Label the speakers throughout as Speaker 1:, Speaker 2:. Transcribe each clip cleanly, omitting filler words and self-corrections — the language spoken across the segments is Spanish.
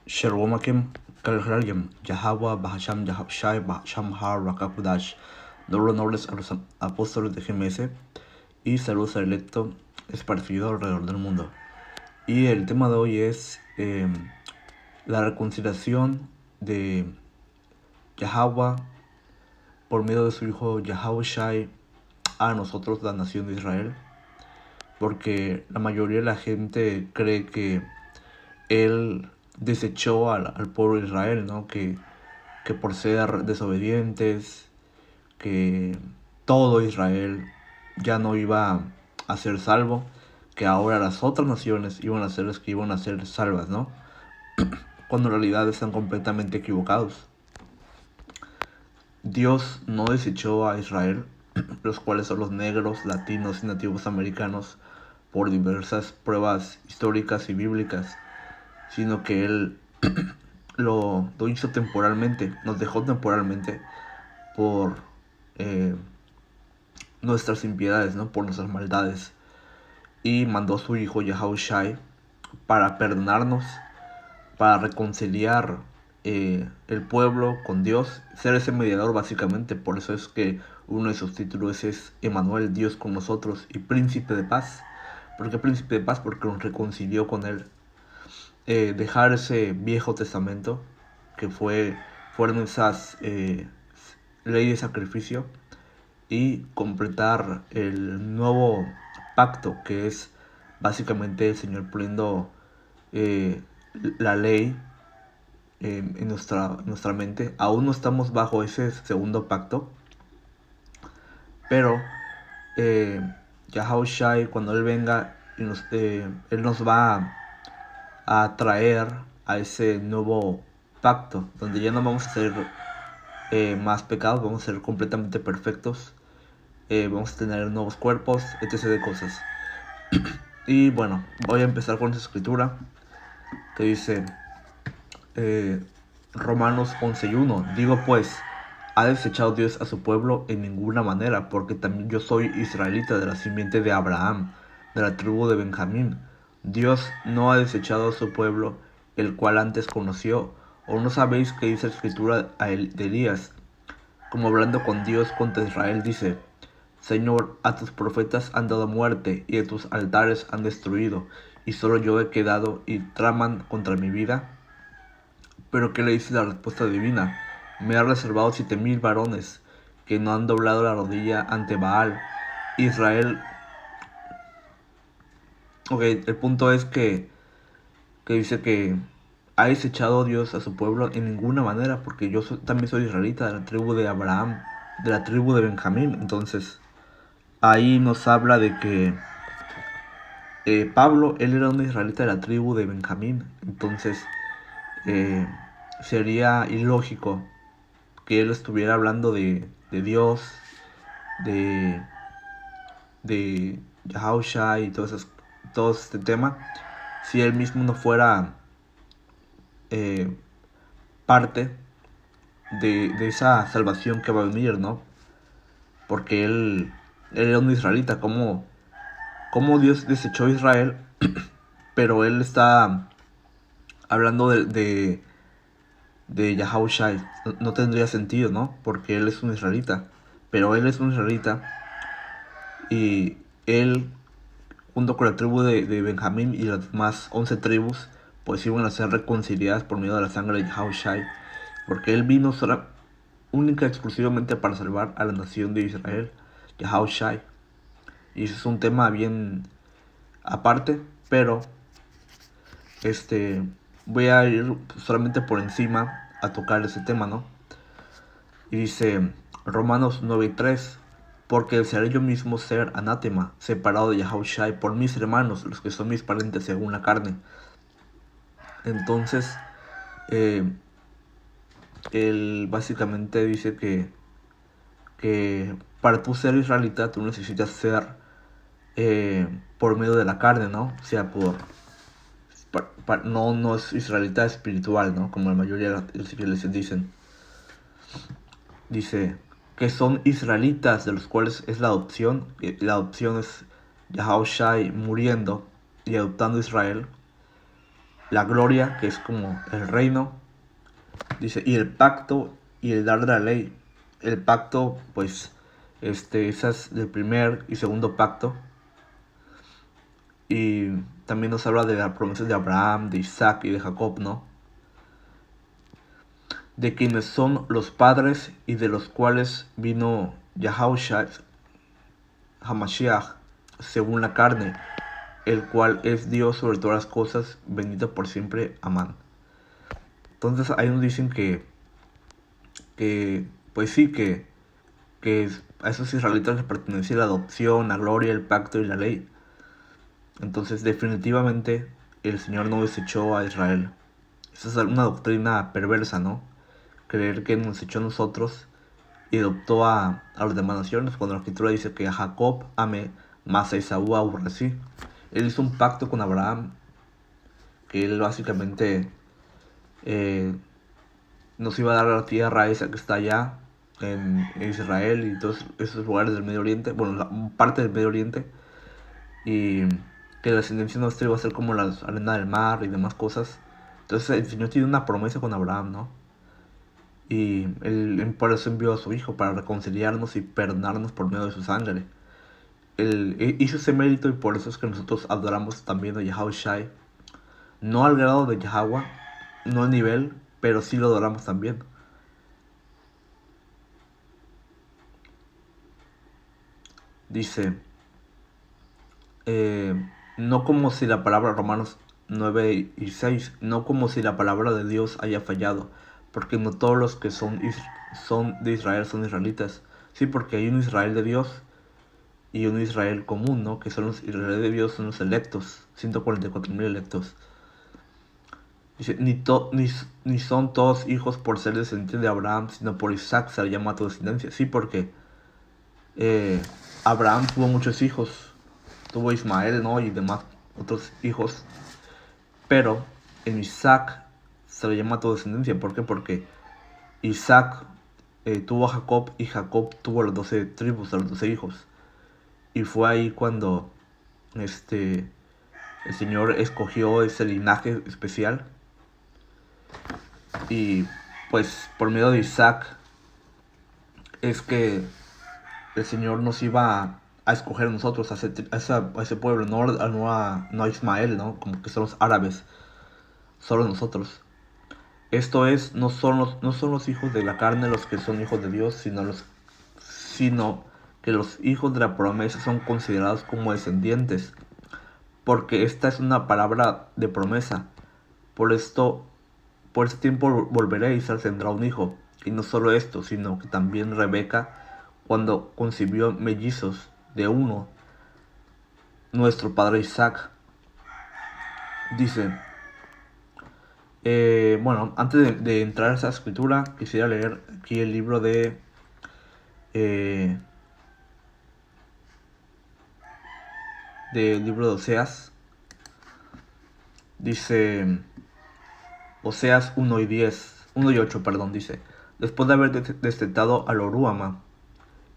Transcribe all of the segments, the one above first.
Speaker 1: Sherwomakim Kalharyam, Yahweh, Bahasham, Shai, Bahasham Har, Rakakudash, nobles a los apóstoles de GMS y saludos al electo esparcido alrededor del mundo. Y el tema de hoy es la reconciliación de Yahweh por medio de su hijo Yahweh Shai a nosotros, la nación de Israel, porque la mayoría de la gente cree que él desechó al pueblo de Israel, ¿no? Que por ser desobedientes, que todo Israel ya no iba a ser salvo, que ahora las otras naciones iban a ser las que iban a ser salvas, ¿no? Cuando en realidad están completamente equivocados. Dios no desechó a Israel, los cuales son los negros, latinos y nativos americanos, por diversas pruebas históricas y bíblicas, sino que Él lo hizo temporalmente, nos dejó temporalmente por nuestras impiedades, ¿no? Por nuestras maldades. Y mandó a su hijo Yahushai para perdonarnos, para reconciliar el pueblo con Dios, ser ese mediador básicamente. Por eso es que uno de sus títulos es Emmanuel, Dios con nosotros, y Príncipe de Paz. ¿Por qué Príncipe de Paz? Porque nos reconcilió con Él. Dejar ese Viejo Testamento, que fueron esas leyes de sacrificio, y completar el nuevo pacto, que es básicamente el Señor poniendo la ley en nuestra mente. Aún no estamos bajo ese segundo pacto, pero Yahushai, cuando Él venga, Él nos va a traer a ese nuevo pacto, donde ya no vamos a ser más pecados, vamos a ser completamente perfectos, vamos a tener nuevos cuerpos, etc. de cosas. Y bueno, voy a empezar con esta escritura que dice Romanos 11:1. Digo pues, ¿ha desechado Dios a su pueblo? En ninguna manera, porque también yo soy israelita de la simiente de Abraham, de la tribu de Benjamín. Dios no ha desechado a su pueblo, el cual antes conoció. ¿O no sabéis qué dice la escritura de Elías? Como hablando con Dios contra Israel, dice: Señor, a tus profetas han dado muerte y a tus altares han destruido, y solo yo he quedado y traman contra mi vida. Pero ¿qué le dice la respuesta divina? Me ha reservado 7,000 varones que no han doblado la rodilla ante Baal. Israel. Ok, el punto es que dice que ha desechado Dios a su pueblo en ninguna manera, porque yo también soy israelita de la tribu de Abraham, de la tribu de Benjamín. Entonces, ahí nos habla de que Pablo, él era un israelita de la tribu de Benjamín. Entonces, sería ilógico que él estuviera hablando de Dios, de Yahushua y todo este tema, si él mismo no fuera parte de esa salvación que va a venir, ¿no? Porque él era un israelita. Como Dios desechó a Israel, pero él está hablando de Yahushua. No tendría sentido, ¿no? Porque él es un israelita. Pero él es un israelita y él, junto con la tribu de Benjamín y las demás 11 tribus, pues iban a ser reconciliadas por medio de la sangre de Yahushua. Porque él vino única y exclusivamente para salvar a la nación de Israel, Yahushua. Y eso es un tema bien aparte, pero voy a ir solamente por encima a tocar ese tema, ¿no? Y dice Romanos 9:3: porque desearé yo mismo ser anátema, separado de Yahushua por mis hermanos, los que son mis parientes según la carne. Entonces, él básicamente dice que para tú ser israelita, tú necesitas ser por medio de la carne, ¿no? O sea, no es israelita espiritual, ¿no? Como la mayoría de los iglesias dicen. Dice que son israelitas, de los cuales es la adopción. La adopción es Yahushua muriendo y adoptando a Israel. la gloria, que es como el reino. Dice, y el pacto y el dar de la ley. El pacto, pues, ese es el primer y segundo pacto. Y también nos habla de las promesas de Abraham, de Isaac y de Jacob, ¿no? De quienes son los padres y de los cuales vino Yahushua Hamashiach, según la carne, el cual es Dios sobre todas las cosas, bendito por siempre. Amén. Entonces ahí nos dicen pues sí, que a esos israelitas les pertenecía la adopción, la gloria, el pacto y la ley. Entonces definitivamente el Señor no desechó a Israel. Esa es una doctrina perversa, ¿no? Creer que nos echó a nosotros y adoptó a las demás naciones, cuando la escritura dice que a Jacob amé, más a Esaú aborrecí. Él hizo un pacto con Abraham, que él básicamente nos iba a dar la tierra esa que está allá en Israel y todos esos lugares del Medio Oriente, bueno, parte del Medio Oriente, y que la descendencia nuestra iba a ser como la arena del mar y demás cosas. Entonces el Señor tiene una promesa con Abraham, ¿no? Y él por eso envió a su hijo, para reconciliarnos y perdonarnos por medio de su sangre. Él hizo ese mérito y por eso es que nosotros adoramos también a Yahushai. No al grado de Yahweh, no al nivel, pero sí lo adoramos también. Dice, no como si la palabra, Romanos 9 y 6, no como si la palabra de Dios haya fallado, porque no todos los que son de Israel son israelitas. Sí, porque hay un Israel de Dios y un Israel común, ¿no? Que son los Israel de Dios, son los electos, 144.000 electos. Dice, ni son todos hijos por ser descendientes de Abraham, sino por Isaac se le llama a tu descendencia. Sí, porque Abraham tuvo muchos hijos, tuvo Ismael, ¿no? Y demás otros hijos, pero en Isaac se le llama a tu descendencia. ¿Por qué? Porque Isaac tuvo a Jacob y Jacob tuvo las 12 tribus, a los 12 hijos. Y fue ahí cuando el Señor escogió ese linaje especial. Y pues por medio de Isaac es que el Señor nos iba a escoger a nosotros, a ese pueblo, no a Ismael, ¿no? Como que son los árabes, solo nosotros. Esto es, no son los hijos de la carne los que son hijos de Dios, sino que los hijos de la promesa son considerados como descendientes, porque esta es una palabra de promesa. Por este tiempo volveré y Isaac tendrá un hijo. Y no solo esto, sino que también Rebeca, cuando concibió mellizos de uno, nuestro padre Isaac, dice, bueno, antes de entrar a esa escritura, quisiera leer aquí el libro del libro de Oseas. Dice Oseas 1 y 10, 1 y 8, perdón, dice, después de haber destetado a Loruama,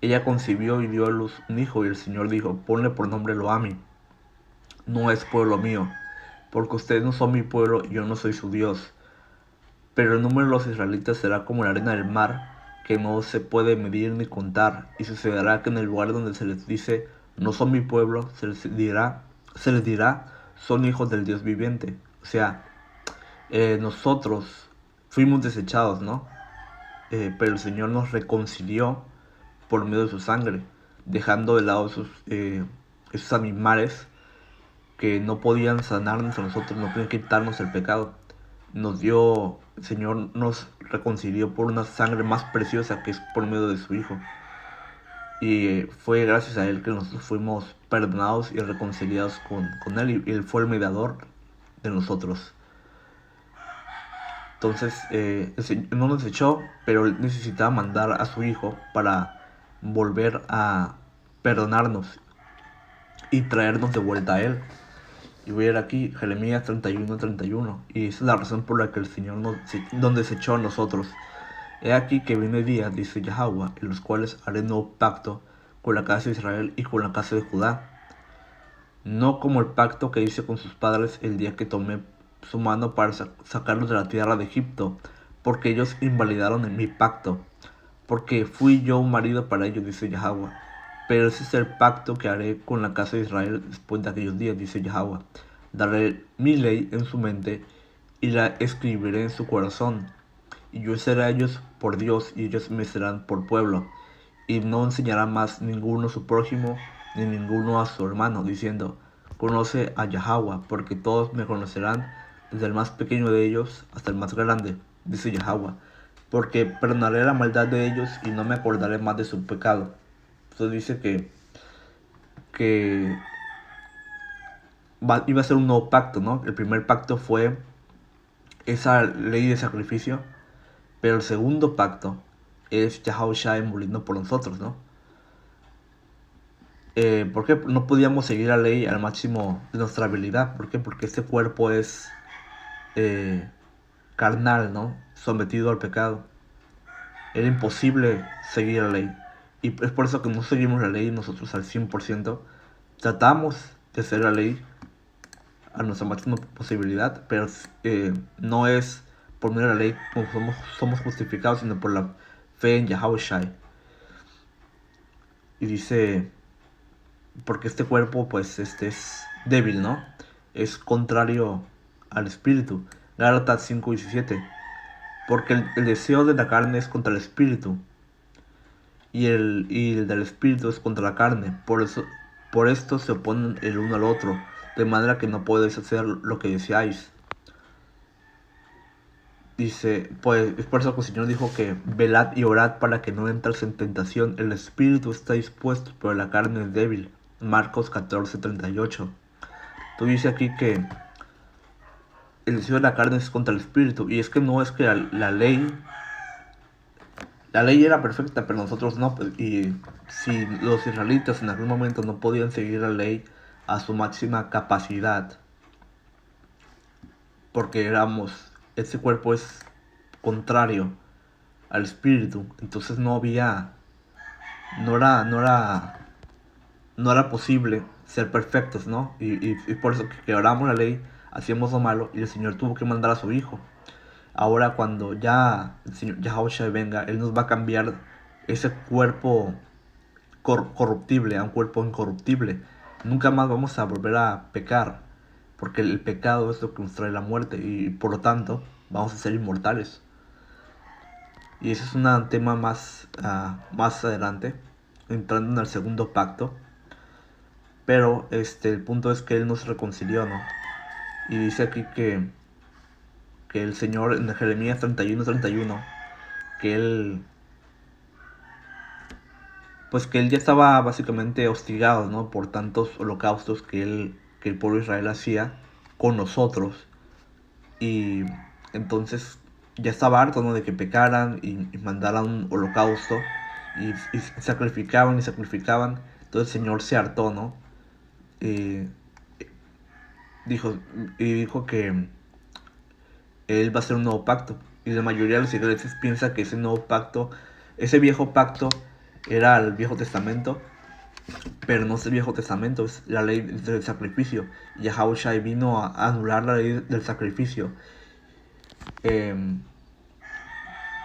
Speaker 1: ella concibió y dio a luz un hijo, y el Señor dijo, ponle por nombre Loami, no es pueblo mío, porque ustedes no son mi pueblo y yo no soy su Dios. Pero el número de los israelitas será como la arena del mar, que no se puede medir ni contar, y sucederá que en el lugar donde se les dice, no son mi pueblo, se les dirá, son hijos del Dios viviente. O sea, nosotros fuimos desechados, ¿no? Pero el Señor nos reconcilió por medio de su sangre, dejando de lado esos animales que no podían sanarnos a nosotros, no podían quitarnos el pecado. El Señor nos reconcilió por una sangre más preciosa, que es por medio de su Hijo. Y fue gracias a Él que nosotros fuimos perdonados y reconciliados con Él, y Él fue el mediador de nosotros. Entonces, el Señor no nos echó, pero Él necesitaba mandar a su Hijo para volver a perdonarnos y traernos de vuelta a Él. Y voy a ir aquí, Jeremías 31:31. Y esa es la razón por la que el Señor nos desechó a nosotros. He aquí que viene día, dice Yahweh, en los cuales haré nuevo pacto con la casa de Israel y con la casa de Judá. No como el pacto que hice con sus padres el día que tomé su mano para sacarlos de la tierra de Egipto, porque ellos invalidaron en mi pacto, porque fui yo un marido para ellos, dice Yahweh. Pero ese es el pacto que haré con la casa de Israel después de aquellos días, dice Yahweh. Daré mi ley en su mente y la escribiré en su corazón. Y yo seré a ellos por Dios y ellos me serán por pueblo. Y no enseñará más ninguno a su prójimo ni ninguno a su hermano, diciendo, conoce a Yahweh, porque todos me conocerán, desde el más pequeño de ellos hasta el más grande, dice Yahweh, porque perdonaré la maldad de ellos y no me acordaré más de su pecado. Entonces dice que iba a ser un nuevo pacto, ¿no? El primer pacto fue esa ley de sacrificio, pero el segundo pacto es Yahushua muriendo por nosotros, ¿no? ¿Por qué no podíamos seguir la ley al máximo de nuestra habilidad? ¿Por qué? Porque este cuerpo es carnal, ¿no? Sometido al pecado. Era imposible seguir la ley. Y es por eso que no seguimos la ley nosotros al 100%. Tratamos de hacer la ley a nuestra máxima posibilidad, pero no es por medio de la ley como somos justificados, sino por la fe en Yahushua. Y dice, porque este cuerpo pues es débil, ¿no? Es contrario al espíritu. Gálatas 5:17. Porque el deseo de la carne es contra el espíritu, y el del espíritu es contra la carne. Por esto se oponen el uno al otro, de manera que no podéis hacer lo que deseáis. Dice, pues es por eso que el Señor dijo que velad y orad para que no entréis en tentación. El espíritu está dispuesto, pero la carne es débil. Marcos 14:38. Tú dice aquí que el deseo de la carne es contra el espíritu. Y es que no es que la ley era perfecta, pero nosotros no. Y si los israelitas en algún momento no podían seguir la ley a su máxima capacidad, porque ese cuerpo es contrario al espíritu, entonces no era posible ser perfectos, ¿no? Y por eso que quebramos la ley, hacíamos lo malo y el Señor tuvo que mandar a su Hijo. Ahora cuando ya el Señor Yahushua venga, Él nos va a cambiar ese cuerpo corruptible a un cuerpo incorruptible. Nunca más vamos a volver a pecar, porque el pecado es lo que nos trae la muerte y por lo tanto vamos a ser inmortales. Y ese es un tema más adelante, entrando en el segundo pacto. Pero el punto es que Él nos reconcilió, ¿no? Y dice aquí que el Señor en Jeremías 31:31, que Él ya estaba básicamente hostigado, ¿no? Por tantos holocaustos que el pueblo de Israel hacía con nosotros. Y entonces ya estaba harto, ¿no? De que pecaran y mandaran un holocausto y sacrificaban. Entonces el Señor se hartó, ¿no? Dijo que Él va a hacer un nuevo pacto. Y la mayoría de los iglesias piensa que ese nuevo pacto, ese viejo pacto, era el Viejo Testamento, pero no es el Viejo Testamento, es la ley del sacrificio. Yahushua vino a anular la ley del sacrificio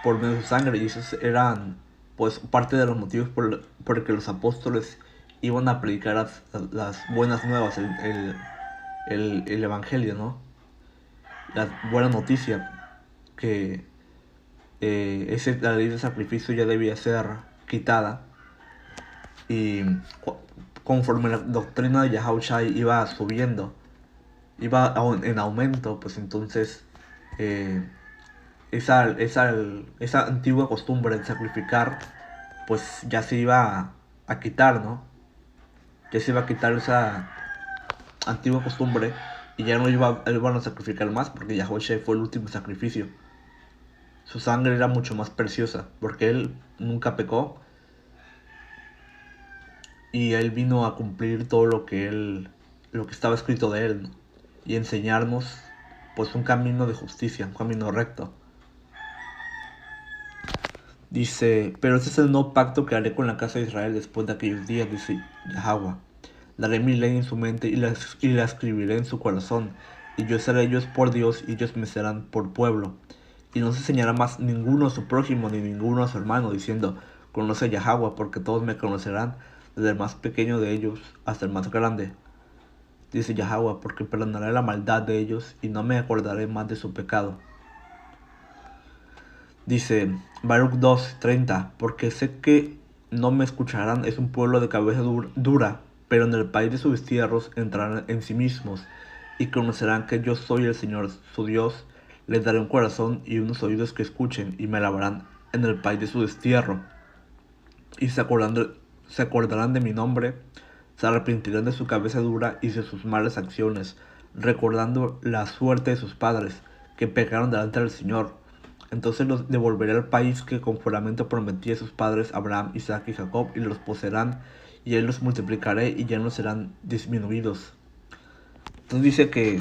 Speaker 1: por medio de su sangre, y esos eran pues parte de los motivos por el que los apóstoles iban a predicar las buenas nuevas, el evangelio, ¿no? La buena noticia, que la ley del sacrificio ya debía ser quitada. Y conforme la doctrina de Yahushua iba subiendo, iba en aumento, pues entonces esa antigua costumbre de sacrificar pues ya se iba a quitar, ¿no? Ya se iba a quitar esa antigua costumbre y ya no iban a sacrificar más, porque Yahushua fue el último sacrificio. Su sangre era mucho más preciosa porque Él nunca pecó y Él vino a cumplir todo lo que estaba escrito de Él, ¿no? Y enseñarnos pues un camino de justicia, un camino recto. Dice, pero este es el nuevo pacto que haré con la casa de Israel después de aquellos días, dice Yahweh. Daré mi ley en su mente y la escribiré en su corazón. y yo seré ellos por Dios, y ellos me serán por pueblo. Y no se enseñará más ninguno a su prójimo, ni ninguno a su hermano, diciendo, conoce a Yahweh, porque todos me conocerán, desde el más pequeño de ellos hasta el más grande. Dice Yahweh, porque perdonaré la maldad de ellos, y no me acordaré más de su pecado. Dice Baruch 2:30, porque sé que no me escucharán, es un pueblo de cabeza dura, pero en el país de sus destierros entrarán en sí mismos, y conocerán que yo soy el Señor su Dios. Les daré un corazón y unos oídos que escuchen, y me alabarán en el país de su destierro. Y se acordarán de mi nombre, se arrepentirán de su cabeza dura y de sus malas acciones, recordando la suerte de sus padres, que pecaron delante del Señor. Entonces los devolveré al país que con juramento prometí a sus padres Abraham, Isaac y Jacob, y los poseerán, y él los multiplicaré, y ya no serán disminuidos. Entonces dice que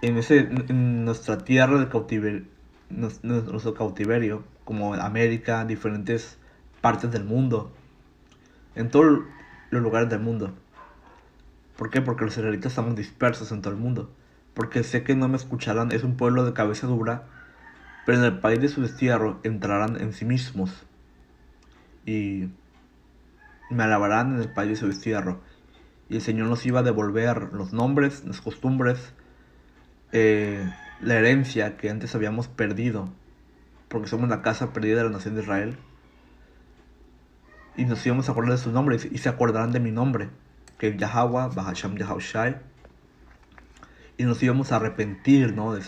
Speaker 1: en nuestra tierra de cautiverio, nuestro cautiverio, como América, diferentes partes del mundo, en todos los lugares del mundo. ¿Por qué? Porque los israelitas estamos dispersos en todo el mundo. Porque sé que no me escucharán, es un pueblo de cabeza dura, pero en el país de su destierro entrarán en sí mismos y me alabarán en el país de su destierro. Y el Señor nos iba a devolver los nombres, las costumbres, la herencia que antes habíamos perdido, porque somos la casa perdida de la nación de Israel. Y nos íbamos a acordar de sus nombres y se acordarán de mi nombre, que es Yahweh, Bahasham Yahushai. Y nos íbamos a arrepentir, ¿no? De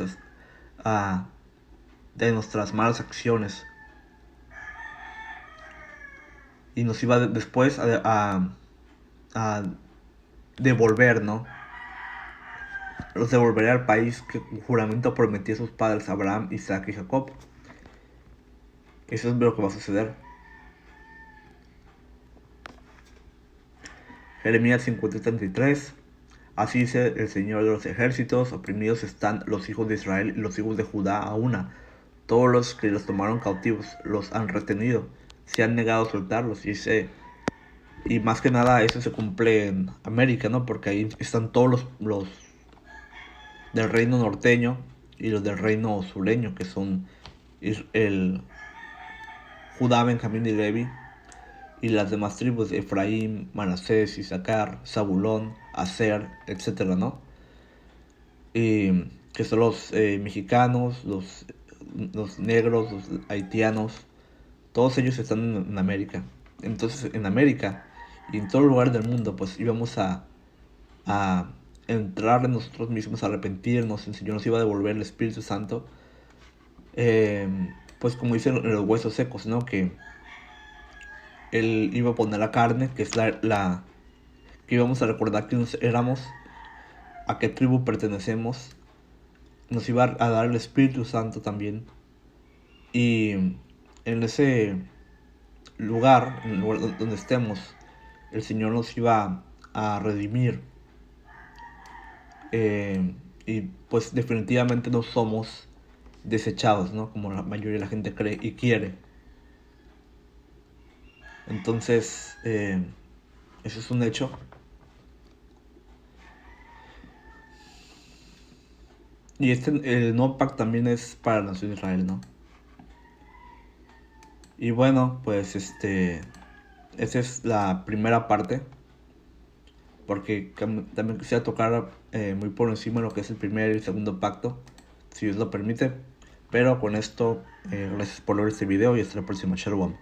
Speaker 1: nuestras malas acciones. Y nos iba después a devolver, ¿no? Los devolveré al país que juramento prometí a sus padres Abraham, Isaac y Jacob. Eso es lo que va a suceder. Jeremías 50:33. Así dice el Señor de los ejércitos, oprimidos están los hijos de Israel y los hijos de Judá a una. Todos los que los tomaron cautivos los han retenido, se han negado a soltarlos. Y más que nada eso se cumple en América, ¿no? Porque ahí están todos los del reino norteño y los del reino sureño, que son el Judá, Benjamín y Levi, y las demás tribus de Efraín, Manasés, Isaacar, Zabulón, Aser, etcétera, ¿no? Y que son los mexicanos, los negros, los haitianos, todos ellos están en América. Entonces en América y en todo lugar del mundo pues íbamos a entrar en nosotros mismos, a arrepentirnos. El Señor nos iba a devolver el Espíritu Santo, pues como dicen los huesos secos, ¿no? Que Él iba a poner la carne, que es que íbamos a recordar que éramos, a qué tribu pertenecemos. Nos iba a dar el Espíritu Santo también. Y en ese lugar, en el lugar donde estemos, el Señor nos iba a redimir. Y pues definitivamente no somos desechados, ¿no? Como la mayoría de la gente cree y quiere. Entonces, eso es un hecho. Y el nuevo pacto también es para la nación de Israel, ¿no? Y bueno, pues esa es la primera parte. Porque también quisiera tocar muy por encima lo que es el primer y el segundo pacto, si Dios lo permite. Pero con esto, gracias por ver este video y hasta la próxima. Shalom.